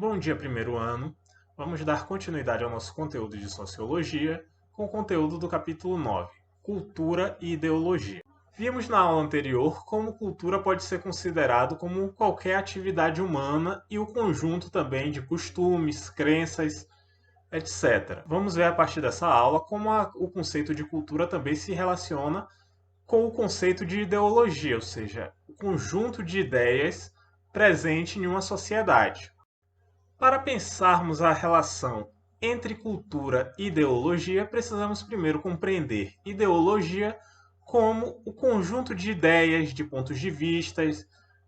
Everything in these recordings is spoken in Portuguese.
Bom dia, primeiro ano. Vamos dar continuidade ao nosso conteúdo de Sociologia com o conteúdo do capítulo 9, Cultura e Ideologia. Vimos na aula anterior como cultura pode ser considerado como qualquer atividade humana e o conjunto também de costumes, crenças, etc. Vamos ver a partir dessa aula como o conceito de cultura também se relaciona com o conceito de ideologia, ou seja, o conjunto de ideias presente em uma sociedade. Para pensarmos a relação entre cultura e ideologia, precisamos primeiro compreender ideologia como o conjunto de ideias, de pontos de vista,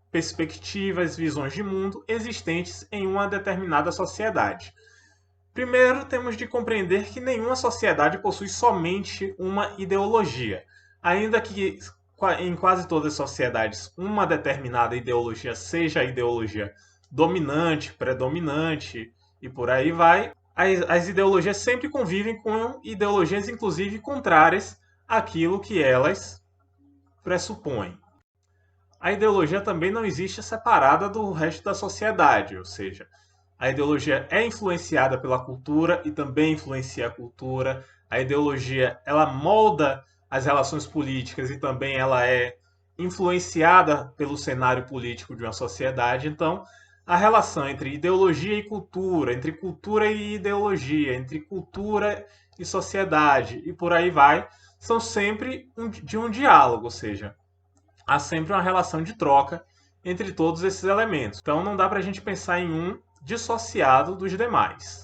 perspectivas, visões de mundo existentes em uma determinada sociedade. Primeiro, temos de compreender que nenhuma sociedade possui somente uma ideologia, ainda que em quase todas as sociedades uma determinada ideologia seja a ideologia dominante, predominante e por aí vai. As ideologias sempre convivem com ideologias, inclusive, contrárias àquilo que elas pressupõem. A ideologia também não existe separada do resto da sociedade, ou seja, a ideologia é influenciada pela cultura e também influencia a cultura. A ideologia ela molda as relações políticas e também ela é influenciada pelo cenário político de uma sociedade. Então, a relação entre ideologia e cultura, entre cultura e ideologia, entre cultura e sociedade e por aí vai, são sempre de um diálogo, ou seja, há sempre uma relação de troca entre todos esses elementos. Então não dá para a gente pensar em um dissociado dos demais.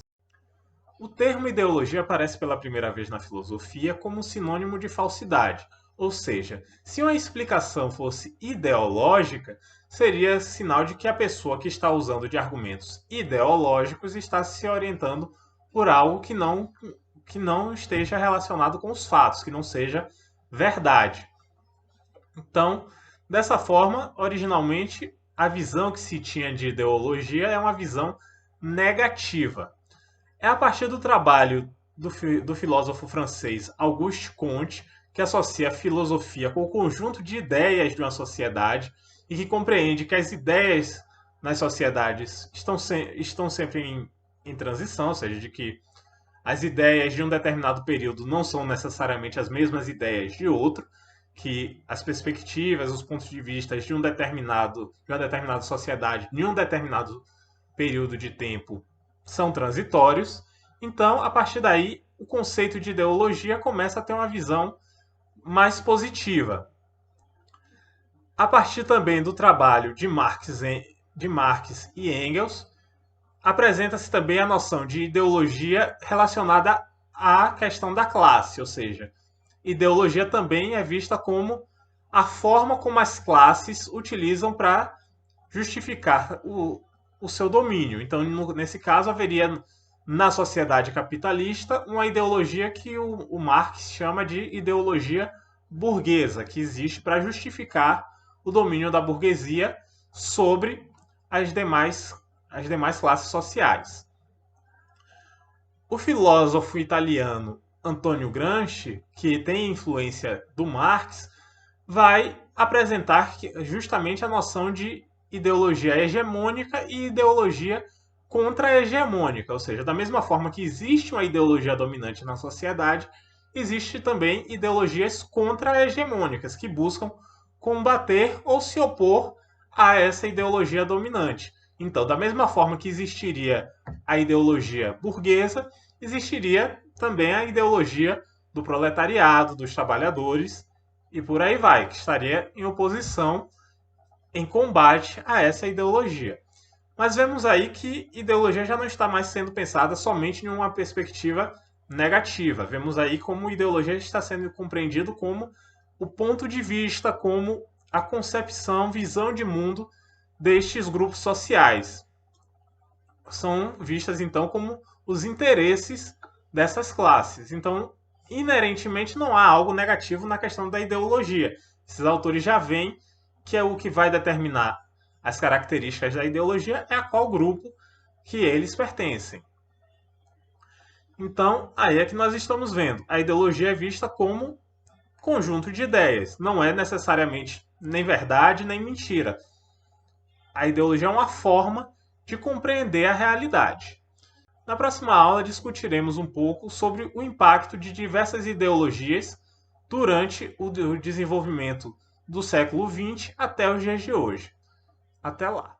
O termo ideologia aparece pela primeira vez na filosofia como sinônimo de falsidade, ou seja, se uma explicação fosse ideológica, seria sinal de que a pessoa que está usando de argumentos ideológicos está se orientando por algo que não esteja relacionado com os fatos, que não seja verdade. Então, dessa forma, originalmente, a visão que se tinha de ideologia é uma visão negativa. É a partir do trabalho do filósofo francês Auguste Comte que associa a filosofia com o conjunto de ideias de uma sociedade e que compreende que as ideias nas sociedades estão sempre em transição, ou seja, de que as ideias de um determinado período não são necessariamente as mesmas ideias de outro, que as perspectivas, os pontos de vista de uma determinada sociedade, em um determinado período de tempo, são transitórios. Então, a partir daí, o conceito de ideologia começa a ter uma visão mais positiva. A partir também do trabalho de Marx e Engels, apresenta-se também a noção de ideologia relacionada à questão da classe, ou seja, ideologia também é vista como a forma como as classes utilizam para justificar o seu domínio. Então, nesse caso, haveria na sociedade capitalista uma ideologia que o Marx chama de ideologia burguesa, que existe para justificar o domínio da burguesia sobre as demais classes sociais. O filósofo italiano Antonio Gramsci, que tem influência do Marx, vai apresentar justamente a noção de ideologia hegemônica e ideologia contra-hegemônica, ou seja, da mesma forma que existe uma ideologia dominante na sociedade, existe também ideologias contra-hegemônicas que buscam combater ou se opor a essa ideologia dominante. Então, da mesma forma que existiria a ideologia burguesa, existiria também a ideologia do proletariado, dos trabalhadores e por aí vai, que estaria em oposição, em combate a essa ideologia. Mas vemos aí que ideologia já não está mais sendo pensada somente em uma perspectiva negativa. Vemos aí como ideologia está sendo compreendido como o ponto de vista, como a concepção, visão de mundo destes grupos sociais. São vistas então como os interesses dessas classes. Então, inerentemente, não há algo negativo na questão da ideologia. Esses autores já veem que é o que vai determinar as características da ideologia é a qual grupo que eles pertencem. Então, aí é que nós estamos vendo. A ideologia é vista como conjunto de ideias. Não é necessariamente nem verdade nem mentira. A ideologia é uma forma de compreender a realidade. Na próxima aula discutiremos um pouco sobre o impacto de diversas ideologias durante o desenvolvimento do século XX até os dias de hoje. Até lá!